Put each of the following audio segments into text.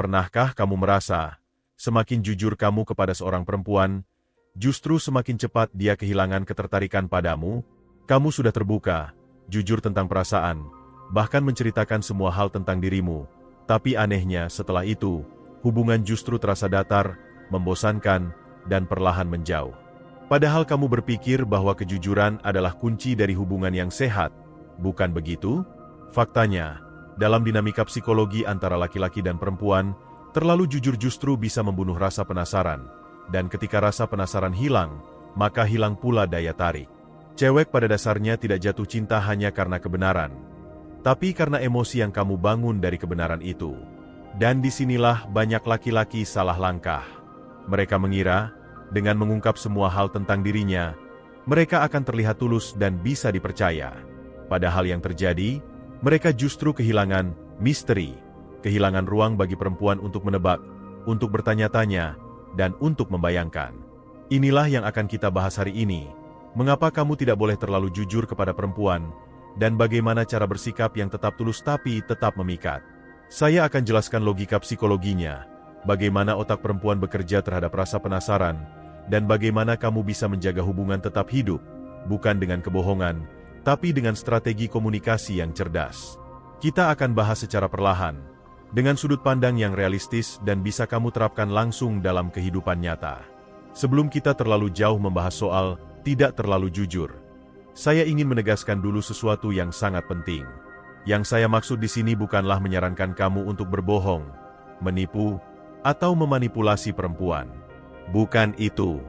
Pernahkah kamu merasa, semakin jujur kamu kepada seorang perempuan, justru semakin cepat dia kehilangan ketertarikan padamu? Kamu sudah terbuka, jujur tentang perasaan, bahkan menceritakan semua hal tentang dirimu. Tapi anehnya setelah itu, hubungan justru terasa datar, membosankan, dan perlahan menjauh. Padahal kamu berpikir bahwa kejujuran adalah kunci dari hubungan yang sehat, bukan begitu? Faktanya, dalam dinamika psikologi antara laki-laki dan perempuan, terlalu jujur justru bisa membunuh rasa penasaran. Dan ketika rasa penasaran hilang, maka hilang pula daya tarik. Cewek pada dasarnya tidak jatuh cinta hanya karena kebenaran, tapi karena emosi yang kamu bangun dari kebenaran itu. Dan disinilah banyak laki-laki salah langkah. Mereka mengira, dengan mengungkap semua hal tentang dirinya, mereka akan terlihat tulus dan bisa dipercaya. Padahal yang terjadi, mereka justru kehilangan misteri, kehilangan ruang bagi perempuan untuk menebak, untuk bertanya-tanya, dan untuk membayangkan. Inilah yang akan kita bahas hari ini. Mengapa kamu tidak boleh terlalu jujur kepada perempuan, dan bagaimana cara bersikap yang tetap tulus tapi tetap memikat. Saya akan jelaskan logika psikologinya, bagaimana otak perempuan bekerja terhadap rasa penasaran, dan bagaimana kamu bisa menjaga hubungan tetap hidup, bukan dengan kebohongan, tapi dengan strategi komunikasi yang cerdas. Kita akan bahas secara perlahan, dengan sudut pandang yang realistis dan bisa kamu terapkan langsung dalam kehidupan nyata. Sebelum kita terlalu jauh membahas soal tidak terlalu jujur, saya ingin menegaskan dulu sesuatu yang sangat penting. Yang saya maksud di sini bukanlah menyarankan kamu untuk berbohong, menipu, atau memanipulasi perempuan. Bukan itu.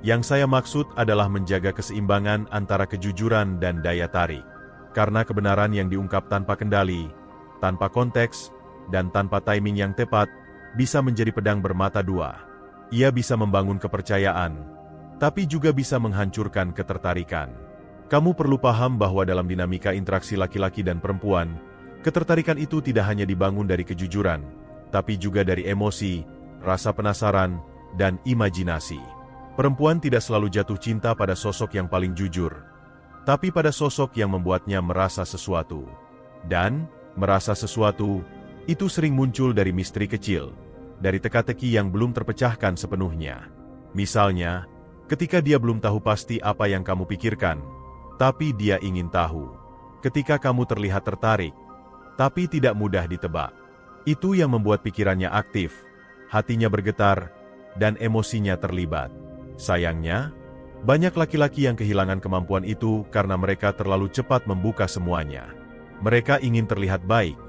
Yang saya maksud adalah menjaga keseimbangan antara kejujuran dan daya tarik. Karena kebenaran yang diungkap tanpa kendali, tanpa konteks, dan tanpa timing yang tepat, bisa menjadi pedang bermata dua. Ia bisa membangun kepercayaan, tapi juga bisa menghancurkan ketertarikan. Kamu perlu paham bahwa dalam dinamika interaksi laki-laki dan perempuan, ketertarikan itu tidak hanya dibangun dari kejujuran, tapi juga dari emosi, rasa penasaran, dan imajinasi. Perempuan tidak selalu jatuh cinta pada sosok yang paling jujur, tapi pada sosok yang membuatnya merasa sesuatu. Dan, merasa sesuatu, itu sering muncul dari misteri kecil, dari teka-teki yang belum terpecahkan sepenuhnya. Misalnya, ketika dia belum tahu pasti apa yang kamu pikirkan, tapi dia ingin tahu. Ketika kamu terlihat tertarik, tapi tidak mudah ditebak. Itu yang membuat pikirannya aktif, hatinya bergetar, dan emosinya terlibat. Sayangnya, banyak laki-laki yang kehilangan kemampuan itu karena mereka terlalu cepat membuka semuanya. Mereka ingin terlihat baik,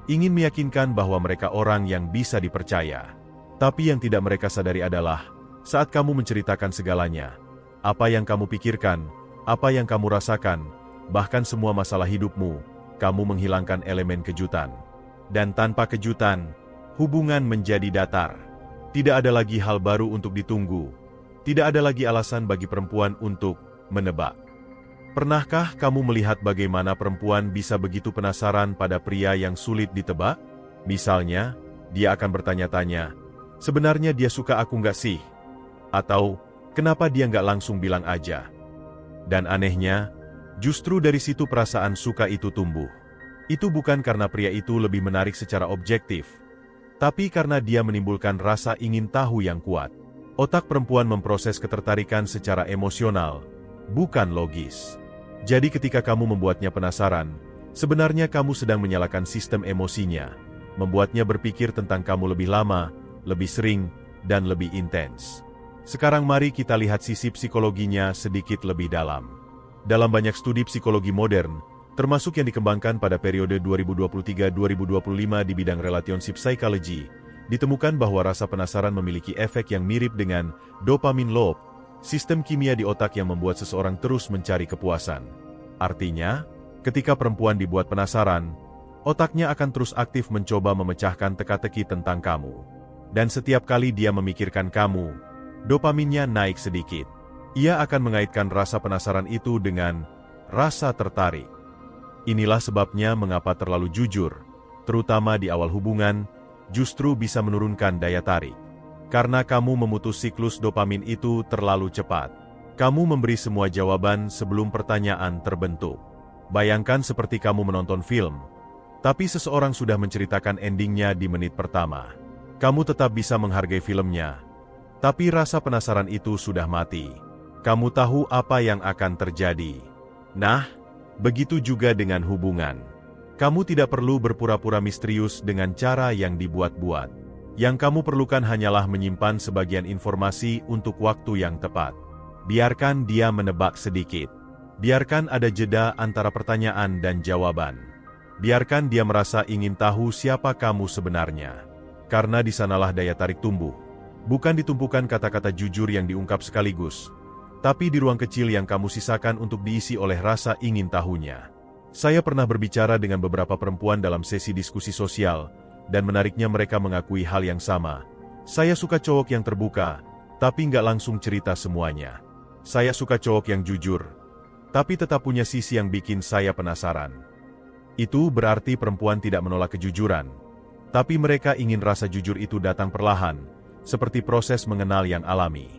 ingin meyakinkan bahwa mereka orang yang bisa dipercaya. Tapi yang tidak mereka sadari adalah, saat kamu menceritakan segalanya, apa yang kamu pikirkan, apa yang kamu rasakan, bahkan semua masalah hidupmu, kamu menghilangkan elemen kejutan. Dan tanpa kejutan, hubungan menjadi datar. Tidak ada lagi hal baru untuk ditunggu. Tidak ada lagi alasan bagi perempuan untuk menebak. Pernahkah kamu melihat bagaimana perempuan bisa begitu penasaran pada pria yang sulit ditebak? Misalnya, dia akan bertanya-tanya, sebenarnya dia suka aku nggak sih? Atau, kenapa dia nggak langsung bilang aja? Dan anehnya, justru dari situ perasaan suka itu tumbuh. Itu bukan karena pria itu lebih menarik secara objektif, tapi karena dia menimbulkan rasa ingin tahu yang kuat. Otak perempuan memproses ketertarikan secara emosional, bukan logis. Jadi ketika kamu membuatnya penasaran, sebenarnya kamu sedang menyalakan sistem emosinya, membuatnya berpikir tentang kamu lebih lama, lebih sering, dan lebih intens. Sekarang mari kita lihat sisi psikologinya sedikit lebih dalam. Dalam banyak studi psikologi modern, termasuk yang dikembangkan pada periode 2023-2025 di bidang relationship psychology, ditemukan bahwa rasa penasaran memiliki efek yang mirip dengan dopamine loop, sistem kimia di otak yang membuat seseorang terus mencari kepuasan. Artinya, ketika perempuan dibuat penasaran, otaknya akan terus aktif mencoba memecahkan teka-teki tentang kamu. Dan setiap kali dia memikirkan kamu, dopaminnya naik sedikit. Ia akan mengaitkan rasa penasaran itu dengan rasa tertarik. Inilah sebabnya mengapa terlalu jujur, terutama di awal hubungan, justru bisa menurunkan daya tarik. Karena kamu memutus siklus dopamin itu terlalu cepat. Kamu memberi semua jawaban sebelum pertanyaan terbentuk. Bayangkan seperti kamu menonton film, tapi seseorang sudah menceritakan endingnya di menit pertama. Kamu tetap bisa menghargai filmnya. Tapi rasa penasaran itu sudah mati. Kamu tahu apa yang akan terjadi. Nah, begitu juga dengan hubungan. Kamu tidak perlu berpura-pura misterius dengan cara yang dibuat-buat. Yang kamu perlukan hanyalah menyimpan sebagian informasi untuk waktu yang tepat. Biarkan dia menebak sedikit. Biarkan ada jeda antara pertanyaan dan jawaban. Biarkan dia merasa ingin tahu siapa kamu sebenarnya. Karena di sanalah daya tarik tumbuh. Bukan di tumpukan kata-kata jujur yang diungkap sekaligus, tapi di ruang kecil yang kamu sisakan untuk diisi oleh rasa ingin tahunya. Saya pernah berbicara dengan beberapa perempuan dalam sesi diskusi sosial, dan menariknya mereka mengakui hal yang sama. Saya suka cowok yang terbuka, tapi nggak langsung cerita semuanya. Saya suka cowok yang jujur, tapi tetap punya sisi yang bikin saya penasaran. Itu berarti perempuan tidak menolak kejujuran, tapi mereka ingin rasa jujur itu datang perlahan, seperti proses mengenal yang alami.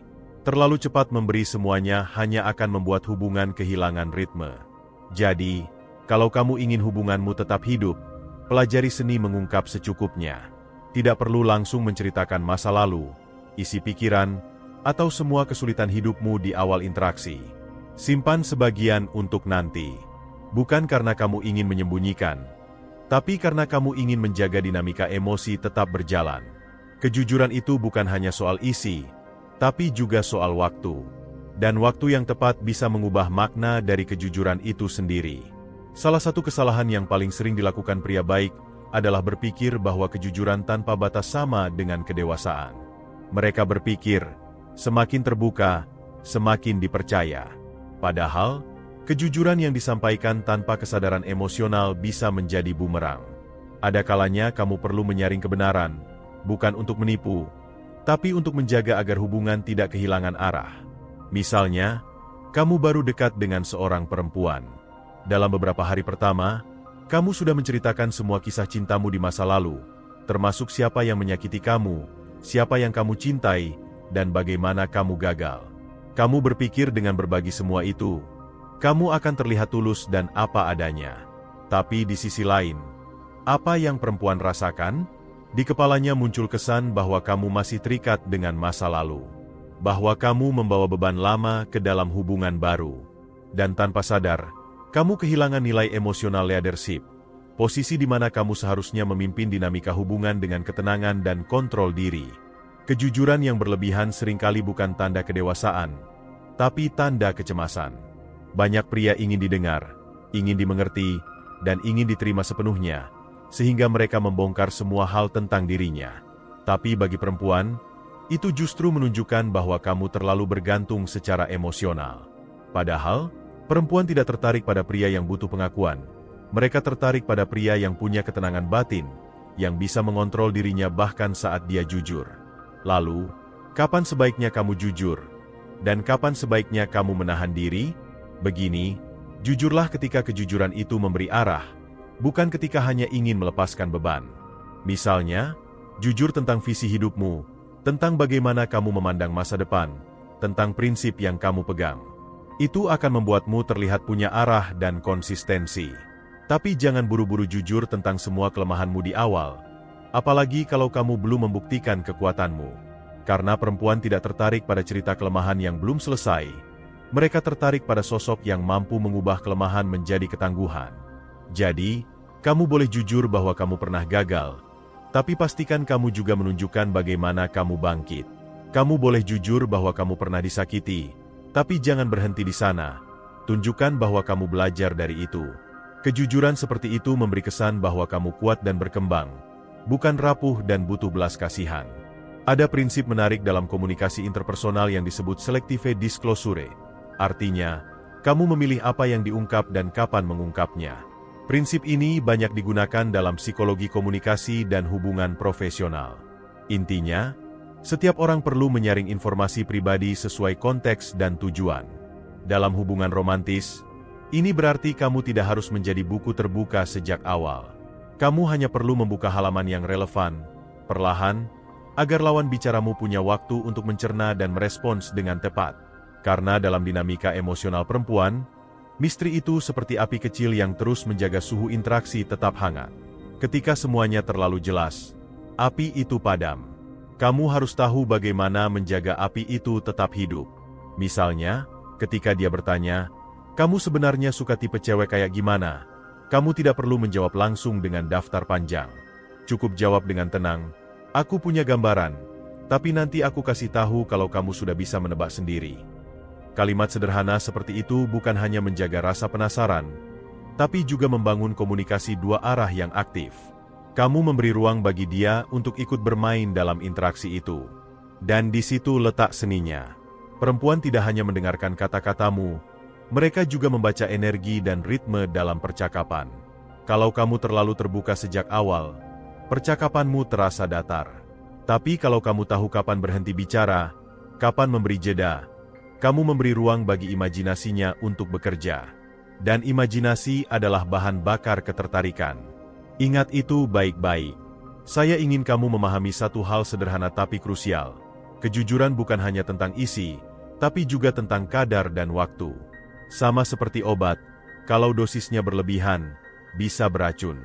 Terlalu cepat memberi semuanya hanya akan membuat hubungan kehilangan ritme. Jadi, kalau kamu ingin hubunganmu tetap hidup, pelajari seni mengungkap secukupnya. Tidak perlu langsung menceritakan masa lalu, isi pikiran, atau semua kesulitan hidupmu di awal interaksi. Simpan sebagian untuk nanti. Bukan karena kamu ingin menyembunyikan, tapi karena kamu ingin menjaga dinamika emosi tetap berjalan. Kejujuran itu bukan hanya soal isi, tapi juga soal waktu. Dan waktu yang tepat bisa mengubah makna dari kejujuran itu sendiri. Salah satu kesalahan yang paling sering dilakukan pria baik adalah berpikir bahwa kejujuran tanpa batas sama dengan kedewasaan. Mereka berpikir, semakin terbuka, semakin dipercaya. Padahal, kejujuran yang disampaikan tanpa kesadaran emosional bisa menjadi bumerang. Ada kalanya kamu perlu menyaring kebenaran, bukan untuk menipu, tapi untuk menjaga agar hubungan tidak kehilangan arah. Misalnya, kamu baru dekat dengan seorang perempuan. Dalam beberapa hari pertama, kamu sudah menceritakan semua kisah cintamu di masa lalu, termasuk siapa yang menyakiti kamu, siapa yang kamu cintai, dan bagaimana kamu gagal. Kamu berpikir dengan berbagi semua itu, kamu akan terlihat tulus dan apa adanya. Tapi di sisi lain, apa yang perempuan rasakan? Di kepalanya muncul kesan bahwa kamu masih terikat dengan masa lalu. Bahwa kamu membawa beban lama ke dalam hubungan baru. Dan tanpa sadar, kamu kehilangan nilai emosional leadership. Posisi di mana kamu seharusnya memimpin dinamika hubungan dengan ketenangan dan kontrol diri. Kejujuran yang berlebihan seringkali bukan tanda kedewasaan, tapi tanda kecemasan. Banyak pria ingin didengar, ingin dimengerti, dan ingin diterima sepenuhnya, sehingga mereka membongkar semua hal tentang dirinya. Tapi bagi perempuan, itu justru menunjukkan bahwa kamu terlalu bergantung secara emosional. Padahal, perempuan tidak tertarik pada pria yang butuh pengakuan. Mereka tertarik pada pria yang punya ketenangan batin, yang bisa mengontrol dirinya bahkan saat dia jujur. Lalu, kapan sebaiknya kamu jujur? Dan kapan sebaiknya kamu menahan diri? Begini, jujurlah ketika kejujuran itu memberi arah, bukan ketika hanya ingin melepaskan beban. Misalnya, jujur tentang visi hidupmu, tentang bagaimana kamu memandang masa depan, tentang prinsip yang kamu pegang. Itu akan membuatmu terlihat punya arah dan konsistensi. Tapi jangan buru-buru jujur tentang semua kelemahanmu di awal, apalagi kalau kamu belum membuktikan kekuatanmu. Karena perempuan tidak tertarik pada cerita kelemahan yang belum selesai, mereka tertarik pada sosok yang mampu mengubah kelemahan menjadi ketangguhan. Jadi, kamu boleh jujur bahwa kamu pernah gagal, tapi pastikan kamu juga menunjukkan bagaimana kamu bangkit. Kamu boleh jujur bahwa kamu pernah disakiti, tapi jangan berhenti di sana. Tunjukkan bahwa kamu belajar dari itu. Kejujuran seperti itu memberi kesan bahwa kamu kuat dan berkembang, bukan rapuh dan butuh belas kasihan. Ada prinsip menarik dalam komunikasi interpersonal yang disebut selective disclosure. Artinya, kamu memilih apa yang diungkap dan kapan mengungkapnya. Prinsip ini banyak digunakan dalam psikologi komunikasi dan hubungan profesional. Intinya, setiap orang perlu menyaring informasi pribadi sesuai konteks dan tujuan. Dalam hubungan romantis, ini berarti kamu tidak harus menjadi buku terbuka sejak awal. Kamu hanya perlu membuka halaman yang relevan, perlahan, agar lawan bicaramu punya waktu untuk mencerna dan merespons dengan tepat. Karena dalam dinamika emosional perempuan, misteri itu seperti api kecil yang terus menjaga suhu interaksi tetap hangat. Ketika semuanya terlalu jelas, Api itu padam. Kamu harus tahu bagaimana menjaga api itu tetap hidup. Misalnya, ketika dia bertanya, "Kamu sebenarnya suka tipe cewek kayak gimana?" Kamu tidak perlu menjawab langsung dengan daftar panjang. Cukup jawab dengan tenang, "Aku punya gambaran, tapi nanti aku kasih tahu kalau kamu sudah bisa menebak sendiri." Kalimat sederhana seperti itu bukan hanya menjaga rasa penasaran, tapi juga membangun komunikasi dua arah yang aktif. Kamu memberi ruang bagi dia untuk ikut bermain dalam interaksi itu. Dan di situ letak seninya. Perempuan tidak hanya mendengarkan kata-katamu, mereka juga membaca energi dan ritme dalam percakapan. Kalau kamu terlalu terbuka sejak awal, percakapanmu terasa datar. Tapi kalau kamu tahu kapan berhenti bicara, kapan memberi jeda, kamu memberi ruang bagi imajinasinya untuk bekerja. Dan imajinasi adalah bahan bakar ketertarikan. Ingat itu baik-baik. Saya ingin kamu memahami satu hal sederhana tapi krusial. Kejujuran bukan hanya tentang isi, tapi juga tentang kadar dan waktu. Sama seperti obat, kalau dosisnya berlebihan, bisa beracun.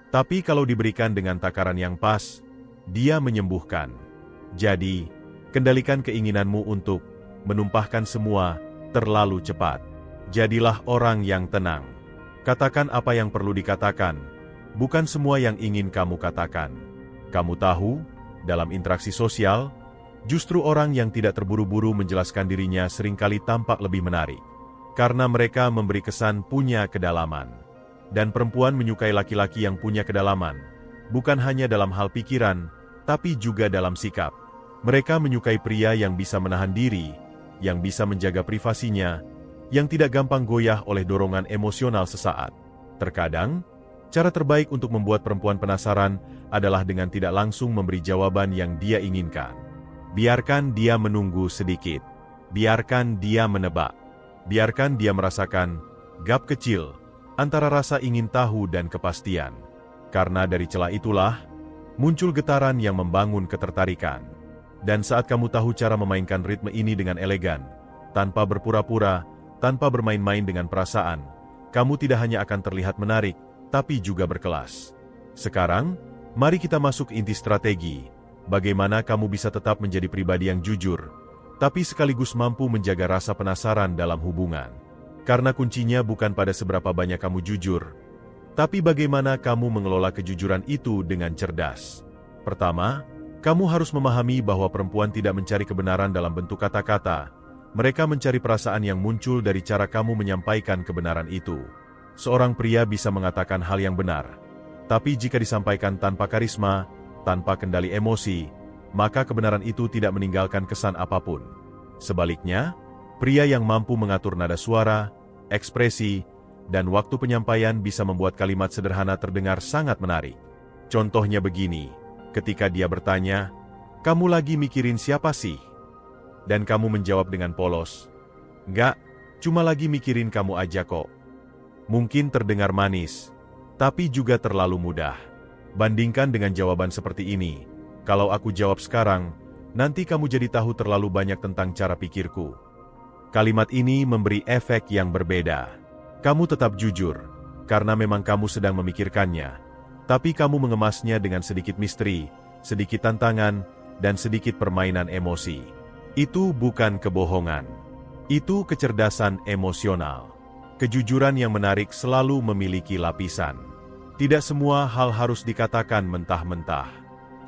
Tapi kalau diberikan dengan takaran yang pas, dia menyembuhkan. Jadi, kendalikan keinginanmu untuk menumpahkan semua terlalu cepat. Jadilah orang yang tenang. Katakan apa yang perlu dikatakan, bukan semua yang ingin kamu katakan. Kamu tahu, dalam interaksi sosial, justru orang yang tidak terburu-buru menjelaskan dirinya seringkali tampak lebih menarik. Karena mereka memberi kesan punya kedalaman. Dan perempuan menyukai laki-laki yang punya kedalaman, bukan hanya dalam hal pikiran, tapi juga dalam sikap. Mereka menyukai pria yang bisa menahan diri, yang bisa menjaga privasinya, yang tidak gampang goyah oleh dorongan emosional sesaat. Terkadang, cara terbaik untuk membuat perempuan penasaran adalah dengan tidak langsung memberi jawaban yang dia inginkan. Biarkan dia menunggu sedikit. Biarkan dia menebak. Biarkan dia merasakan gap kecil antara rasa ingin tahu dan kepastian. Karena dari celah itulah, muncul getaran yang membangun ketertarikan. Dan saat kamu tahu cara memainkan ritme ini dengan elegan, tanpa berpura-pura, tanpa bermain-main dengan perasaan, kamu tidak hanya akan terlihat menarik, tapi juga berkelas. Sekarang, mari kita masuk inti strategi. Bagaimana kamu bisa tetap menjadi pribadi yang jujur, tapi sekaligus mampu menjaga rasa penasaran dalam hubungan. Karena kuncinya bukan pada seberapa banyak kamu jujur, tapi bagaimana kamu mengelola kejujuran itu dengan cerdas. Pertama, kamu harus memahami bahwa perempuan tidak mencari kebenaran dalam bentuk kata-kata. Mereka mencari perasaan yang muncul dari cara kamu menyampaikan kebenaran itu. Seorang pria bisa mengatakan hal yang benar, tapi jika disampaikan tanpa karisma, tanpa kendali emosi, maka kebenaran itu tidak meninggalkan kesan apapun. Sebaliknya, pria yang mampu mengatur nada suara, ekspresi, dan waktu penyampaian bisa membuat kalimat sederhana terdengar sangat menarik. Contohnya begini, ketika dia bertanya, "Kamu lagi mikirin siapa sih?" Dan kamu menjawab dengan polos, "Nggak, cuma lagi mikirin kamu aja kok." Mungkin terdengar manis, tapi juga terlalu mudah. Bandingkan dengan jawaban seperti ini, "Kalau aku jawab sekarang, nanti kamu jadi tahu terlalu banyak tentang cara pikirku." Kalimat ini memberi efek yang berbeda. Kamu tetap jujur, karena memang kamu sedang memikirkannya. Tapi kamu mengemasnya dengan sedikit misteri, sedikit tantangan, dan sedikit permainan emosi. Itu bukan kebohongan. Itu kecerdasan emosional. Kejujuran yang menarik selalu memiliki lapisan. Tidak semua hal harus dikatakan mentah-mentah.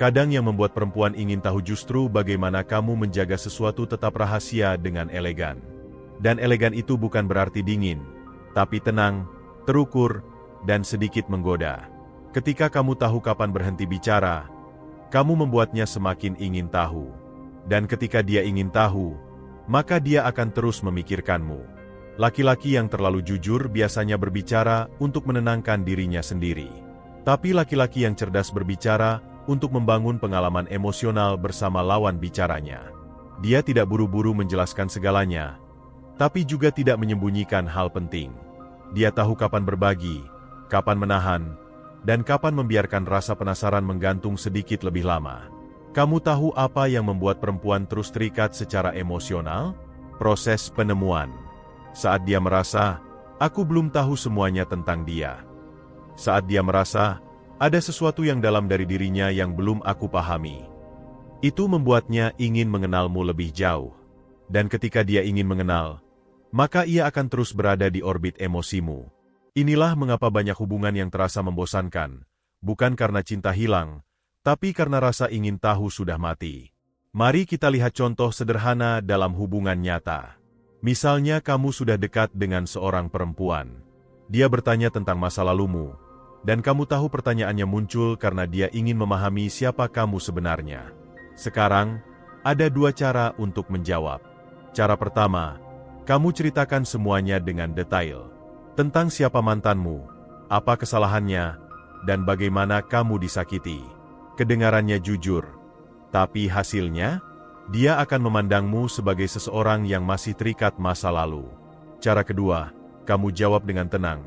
Kadang yang membuat perempuan ingin tahu justru bagaimana kamu menjaga sesuatu tetap rahasia dengan elegan. Dan elegan itu bukan berarti dingin, tapi tenang, terukur, dan sedikit menggoda. Ketika kamu tahu kapan berhenti bicara, kamu membuatnya semakin ingin tahu. Dan ketika dia ingin tahu, maka dia akan terus memikirkanmu. Laki-laki yang terlalu jujur biasanya berbicara untuk menenangkan dirinya sendiri. Tapi laki-laki yang cerdas berbicara untuk membangun pengalaman emosional bersama lawan bicaranya. Dia tidak buru-buru menjelaskan segalanya, tapi juga tidak menyembunyikan hal penting. Dia tahu kapan berbagi, kapan menahan, dan kapan membiarkan rasa penasaran menggantung sedikit lebih lama. Kamu tahu apa yang membuat perempuan terus terikat secara emosional? Proses penemuan. Saat dia merasa, "Aku belum tahu semuanya tentang dia." Saat dia merasa, Ada sesuatu yang dalam dari dirinya yang belum aku pahami. Itu membuatnya ingin mengenalmu lebih jauh. Dan ketika dia ingin mengenal, maka ia akan terus berada di orbit emosimu. Inilah mengapa banyak hubungan yang terasa membosankan, bukan karena cinta hilang, tapi karena rasa ingin tahu sudah mati. Mari kita lihat contoh sederhana dalam hubungan nyata. Misalnya kamu sudah dekat dengan seorang perempuan. Dia bertanya tentang masa lalumu, dan kamu tahu pertanyaannya muncul karena dia ingin memahami siapa kamu sebenarnya. Sekarang, ada dua cara untuk menjawab. Cara pertama, kamu ceritakan semuanya dengan detail. Tentang siapa mantanmu, apa kesalahannya, dan bagaimana kamu disakiti. Kedengarannya jujur. Tapi hasilnya, dia akan memandangmu sebagai seseorang yang masih terikat masa lalu. Cara kedua, kamu jawab dengan tenang.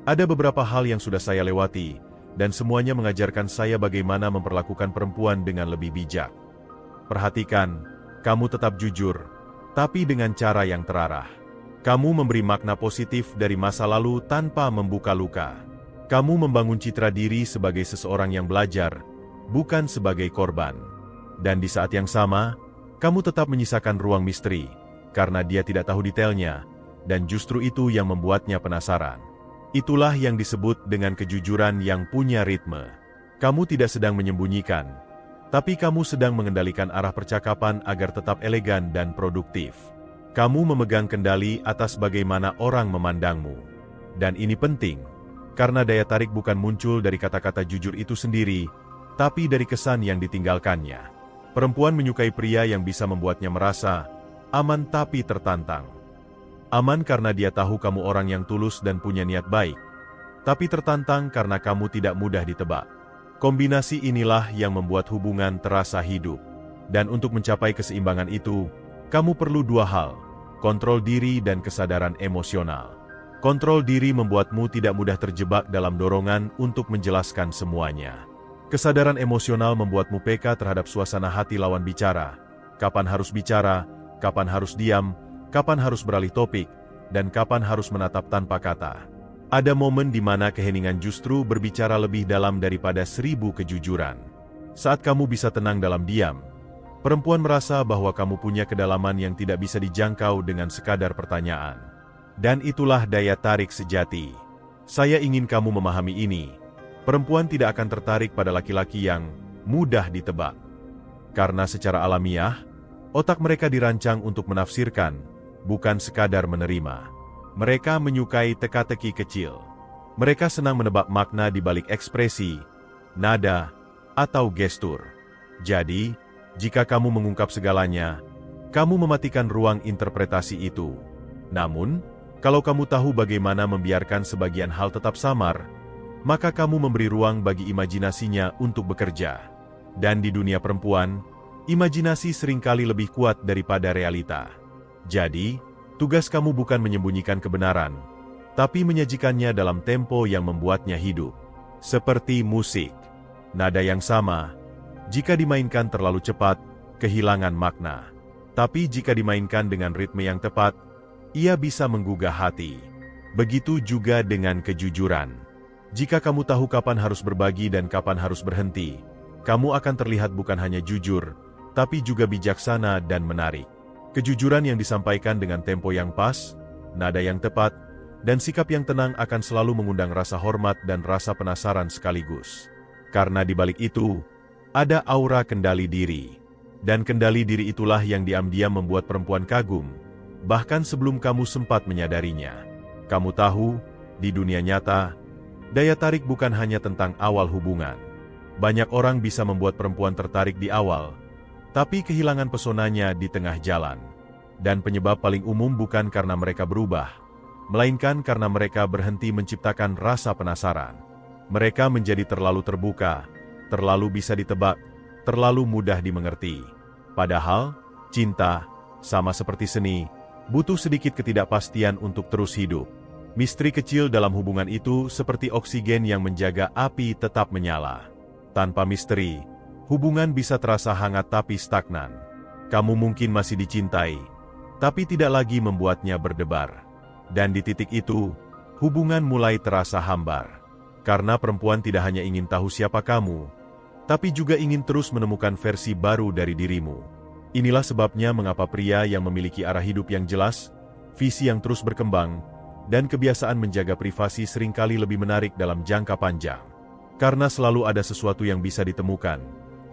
Ada beberapa hal yang sudah saya lewati, dan semuanya mengajarkan saya bagaimana memperlakukan perempuan dengan lebih bijak. Perhatikan, kamu tetap jujur, tapi dengan cara yang terarah. Kamu memberi makna positif dari masa lalu tanpa membuka luka. Kamu membangun citra diri sebagai seseorang yang belajar, bukan sebagai korban. Dan di saat yang sama, kamu tetap menyisakan ruang misteri, karena dia tidak tahu detailnya, dan justru itu yang membuatnya penasaran. Itulah yang disebut dengan kejujuran yang punya ritme. Kamu tidak sedang menyembunyikan, tapi kamu sedang mengendalikan arah percakapan agar tetap elegan dan produktif. Kamu memegang kendali atas bagaimana orang memandangmu. Dan ini penting, karena daya tarik bukan muncul dari kata-kata jujur itu sendiri, tapi dari kesan yang ditinggalkannya. Perempuan menyukai pria yang bisa membuatnya merasa aman tapi tertantang. Aman karena dia tahu kamu orang yang tulus dan punya niat baik, tapi tertantang karena kamu tidak mudah ditebak. Kombinasi inilah yang membuat hubungan terasa hidup. Dan untuk mencapai keseimbangan itu, kamu perlu dua hal, kontrol diri dan kesadaran emosional. Kontrol diri membuatmu tidak mudah terjebak dalam dorongan untuk menjelaskan semuanya. Kesadaran emosional membuatmu peka terhadap suasana hati lawan bicara, kapan harus bicara, kapan harus diam, kapan harus beralih topik, dan kapan harus menatap tanpa kata. Ada momen di mana keheningan justru berbicara lebih dalam daripada 1000 kejujuran. Saat kamu bisa tenang dalam diam, perempuan merasa bahwa kamu punya kedalaman yang tidak bisa dijangkau dengan sekadar pertanyaan. Dan itulah daya tarik sejati. Saya ingin kamu memahami ini. Perempuan tidak akan tertarik pada laki-laki yang mudah ditebak. Karena secara alamiah, otak mereka dirancang untuk menafsirkan, bukan sekadar menerima. Mereka menyukai teka-teki kecil. Mereka senang menebak makna di balik ekspresi, nada, atau gestur. Jadi, jika kamu mengungkap segalanya, kamu mematikan ruang interpretasi itu. Namun, kalau kamu tahu bagaimana membiarkan sebagian hal tetap samar, maka kamu memberi ruang bagi imajinasinya untuk bekerja. Dan di dunia perempuan, imajinasi seringkali lebih kuat daripada realita. Jadi, tugas kamu bukan menyembunyikan kebenaran, tapi menyajikannya dalam tempo yang membuatnya hidup. Seperti musik. Nada yang sama, jika dimainkan terlalu cepat, kehilangan makna. Tapi jika dimainkan dengan ritme yang tepat, ia bisa menggugah hati. Begitu juga dengan kejujuran. Jika kamu tahu kapan harus berbagi dan kapan harus berhenti, kamu akan terlihat bukan hanya jujur, tapi juga bijaksana dan menarik. Kejujuran yang disampaikan dengan tempo yang pas, nada yang tepat, dan sikap yang tenang akan selalu mengundang rasa hormat dan rasa penasaran sekaligus. Karena di balik itu, ada aura kendali diri. Dan kendali diri itulah yang diam-diam membuat perempuan kagum, bahkan sebelum kamu sempat menyadarinya. Kamu tahu, di dunia nyata, daya tarik bukan hanya tentang awal hubungan. Banyak orang bisa membuat perempuan tertarik di awal, tapi kehilangan pesonanya di tengah jalan. Dan penyebab paling umum bukan karena mereka berubah, melainkan karena mereka berhenti menciptakan rasa penasaran. Mereka menjadi terlalu terbuka, terlalu bisa ditebak, terlalu mudah dimengerti. Padahal, cinta, sama seperti seni, butuh sedikit ketidakpastian untuk terus hidup. Misteri kecil dalam hubungan itu seperti oksigen yang menjaga api tetap menyala. Tanpa misteri, hubungan bisa terasa hangat tapi stagnan. Kamu mungkin masih dicintai, tapi tidak lagi membuatnya berdebar. Dan di titik itu, hubungan mulai terasa hambar. Karena perempuan tidak hanya ingin tahu siapa kamu, tapi juga ingin terus menemukan versi baru dari dirimu. Inilah sebabnya mengapa pria yang memiliki arah hidup yang jelas, visi yang terus berkembang, dan kebiasaan menjaga privasi seringkali lebih menarik dalam jangka panjang. Karena selalu ada sesuatu yang bisa ditemukan,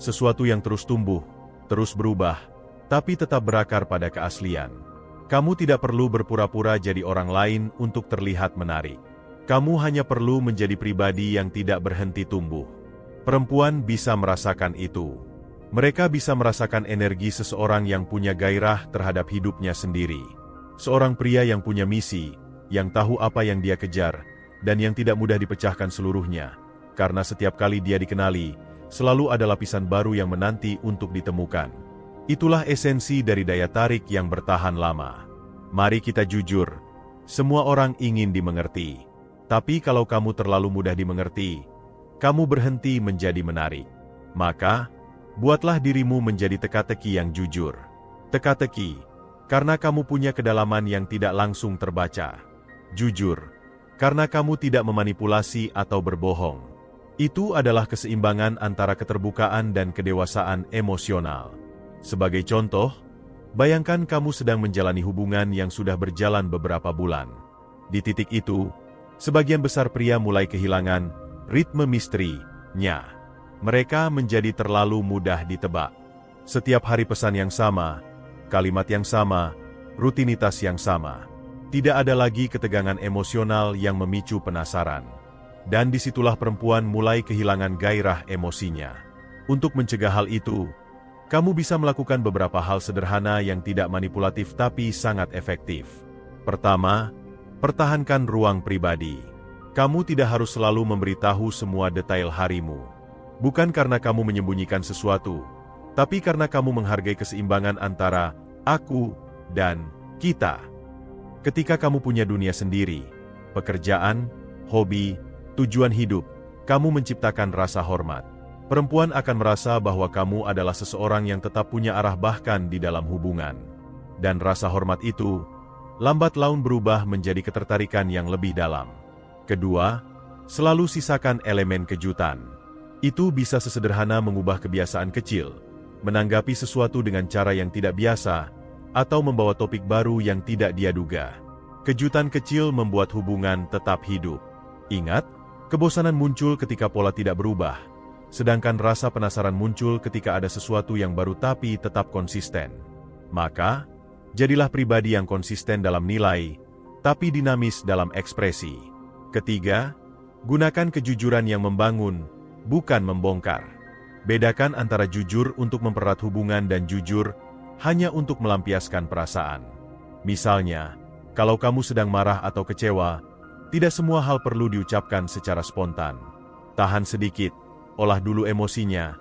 sesuatu yang terus tumbuh, terus berubah, tapi tetap berakar pada keaslian. Kamu tidak perlu berpura-pura jadi orang lain untuk terlihat menarik. Kamu hanya perlu menjadi pribadi yang tidak berhenti tumbuh. Perempuan bisa merasakan itu. Mereka bisa merasakan energi seseorang yang punya gairah terhadap hidupnya sendiri. Seorang pria yang punya misi, yang tahu apa yang dia kejar, dan yang tidak mudah dipecahkan seluruhnya. Karena setiap kali dia dikenali, selalu ada lapisan baru yang menanti untuk ditemukan. Itulah esensi dari daya tarik yang bertahan lama. Mari kita jujur, semua orang ingin dimengerti. Tapi kalau kamu terlalu mudah dimengerti, kamu berhenti menjadi menarik. Maka, buatlah dirimu menjadi teka-teki yang jujur. Teka-teki, karena kamu punya kedalaman yang tidak langsung terbaca. Jujur, karena kamu tidak memanipulasi atau berbohong. Itu adalah keseimbangan antara keterbukaan dan kedewasaan emosional. Sebagai contoh, bayangkan kamu sedang menjalani hubungan yang sudah berjalan beberapa bulan. Di titik itu, sebagian besar pria mulai kehilangan ritme misteri-nya. Mereka menjadi terlalu mudah ditebak. Setiap hari pesan yang sama, kalimat yang sama, rutinitas yang sama. Tidak ada lagi ketegangan emosional yang memicu penasaran. Dan disitulah perempuan mulai kehilangan gairah emosinya. Untuk mencegah hal itu, kamu bisa melakukan beberapa hal sederhana yang tidak manipulatif tapi sangat efektif. Pertama, pertahankan ruang pribadi. Kamu tidak harus selalu memberitahu semua detail harimu. Bukan karena kamu menyembunyikan sesuatu, tapi karena kamu menghargai keseimbangan antara aku dan kita. Ketika kamu punya dunia sendiri, pekerjaan, hobi, tujuan hidup, kamu menciptakan rasa hormat. Perempuan akan merasa bahwa kamu adalah seseorang yang tetap punya arah bahkan di dalam hubungan. Dan rasa hormat itu lambat laun berubah menjadi ketertarikan yang lebih dalam. Kedua, selalu sisakan elemen kejutan. Itu bisa sesederhana mengubah kebiasaan kecil, menanggapi sesuatu dengan cara yang tidak biasa, atau membawa topik baru yang tidak dia duga. Kejutan kecil membuat hubungan tetap hidup. Ingat, kebosanan muncul ketika pola tidak berubah, sedangkan rasa penasaran muncul ketika ada sesuatu yang baru tapi tetap konsisten. Maka, jadilah pribadi yang konsisten dalam nilai, tapi dinamis dalam ekspresi. Ketiga, gunakan kejujuran yang membangun, bukan membongkar. Bedakan antara jujur untuk mempererat hubungan dan jujur hanya untuk melampiaskan perasaan. Misalnya, kalau kamu sedang marah atau kecewa, tidak semua hal perlu diucapkan secara spontan. Tahan sedikit, olah dulu emosinya,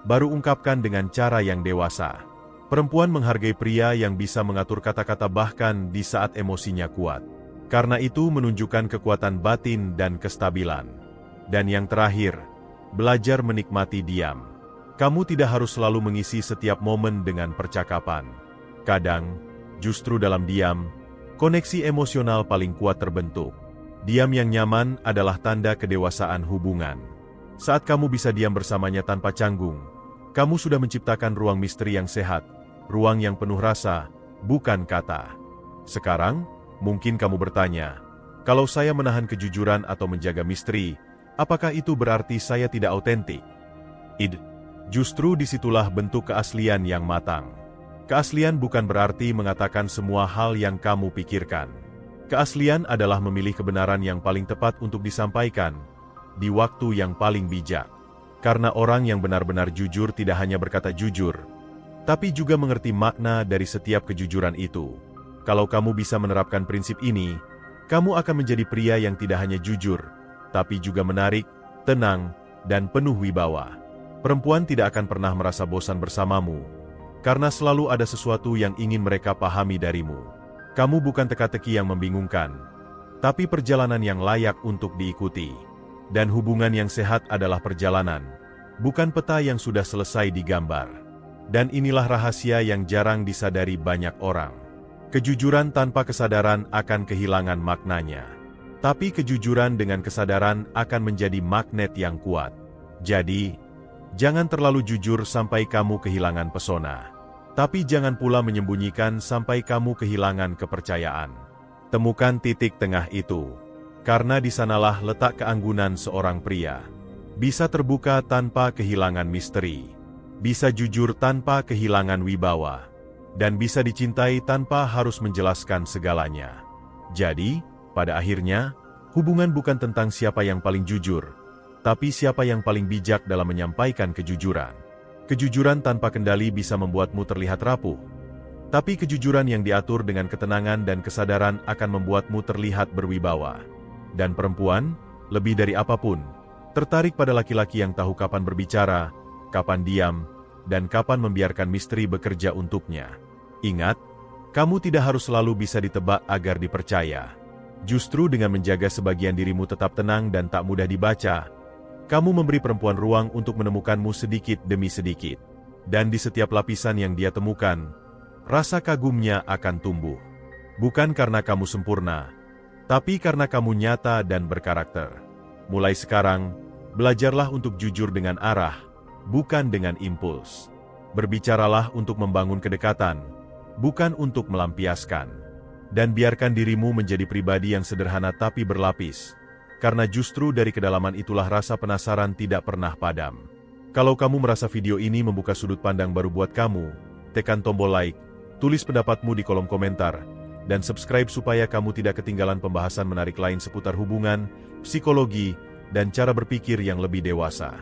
baru ungkapkan dengan cara yang dewasa. Perempuan menghargai pria yang bisa mengatur kata-kata bahkan di saat emosinya kuat. Karena itu menunjukkan kekuatan batin dan kestabilan. Dan yang terakhir, belajar menikmati diam. Kamu tidak harus selalu mengisi setiap momen dengan percakapan. Kadang, justru dalam diam, koneksi emosional paling kuat terbentuk. Diam yang nyaman adalah tanda kedewasaan hubungan. Saat kamu bisa diam bersamanya tanpa canggung, kamu sudah menciptakan ruang misteri yang sehat, ruang yang penuh rasa, bukan kata. Sekarang, mungkin kamu bertanya, kalau saya menahan kejujuran atau menjaga misteri, apakah itu berarti saya tidak autentik? Justru disitulah bentuk keaslian yang matang. Keaslian bukan berarti mengatakan semua hal yang kamu pikirkan. Keaslian adalah memilih kebenaran yang paling tepat untuk disampaikan, di waktu yang paling bijak. Karena orang yang benar-benar jujur tidak hanya berkata jujur, tapi juga mengerti makna dari setiap kejujuran itu. Kalau kamu bisa menerapkan prinsip ini, kamu akan menjadi pria yang tidak hanya jujur, tapi juga menarik, tenang, dan penuh wibawa. Perempuan tidak akan pernah merasa bosan bersamamu, karena selalu ada sesuatu yang ingin mereka pahami darimu. Kamu bukan teka-teki yang membingungkan, tapi perjalanan yang layak untuk diikuti. Dan hubungan yang sehat adalah perjalanan, bukan peta yang sudah selesai digambar. Dan inilah rahasia yang jarang disadari banyak orang. Kejujuran tanpa kesadaran akan kehilangan maknanya. Tapi kejujuran dengan kesadaran akan menjadi magnet yang kuat. Jadi, jangan terlalu jujur sampai kamu kehilangan pesona. Tapi jangan pula menyembunyikan sampai kamu kehilangan kepercayaan. Temukan titik tengah itu. Karena di sanalah letak keanggunan seorang pria. Bisa terbuka tanpa kehilangan misteri. Bisa jujur tanpa kehilangan wibawa. Dan bisa dicintai tanpa harus menjelaskan segalanya. Jadi, pada akhirnya, hubungan bukan tentang siapa yang paling jujur, tapi siapa yang paling bijak dalam menyampaikan kejujuran. Kejujuran tanpa kendali bisa membuatmu terlihat rapuh. Tapi kejujuran yang diatur dengan ketenangan dan kesadaran akan membuatmu terlihat berwibawa. Dan perempuan, lebih dari apapun, tertarik pada laki-laki yang tahu kapan berbicara, kapan diam, dan kapan membiarkan misteri bekerja untuknya. Ingat, kamu tidak harus selalu bisa ditebak agar dipercaya. Justru dengan menjaga sebagian dirimu tetap tenang dan tak mudah dibaca, kamu memberi perempuan ruang untuk menemukanmu sedikit demi sedikit. Dan di setiap lapisan yang dia temukan, rasa kagumnya akan tumbuh. Bukan karena kamu sempurna, tapi karena kamu nyata dan berkarakter. Mulai sekarang, belajarlah untuk jujur dengan arah, bukan dengan impuls. Berbicaralah untuk membangun kedekatan, bukan untuk melampiaskan. Dan biarkan dirimu menjadi pribadi yang sederhana tapi berlapis. Karena justru dari kedalaman itulah rasa penasaran tidak pernah padam. Kalau kamu merasa video ini membuka sudut pandang baru buat kamu, tekan tombol like, tulis pendapatmu di kolom komentar, dan subscribe supaya kamu tidak ketinggalan pembahasan menarik lain seputar hubungan, psikologi, dan cara berpikir yang lebih dewasa.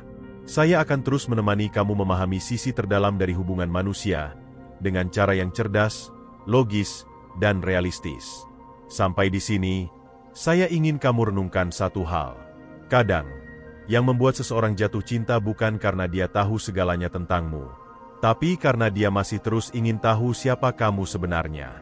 Saya akan terus menemani kamu memahami sisi terdalam dari hubungan manusia, dengan cara yang cerdas, logis, dan realistis. Sampai di sini, saya ingin kamu renungkan satu hal. Kadang, yang membuat seseorang jatuh cinta bukan karena dia tahu segalanya tentangmu, tapi karena dia masih terus ingin tahu siapa kamu sebenarnya.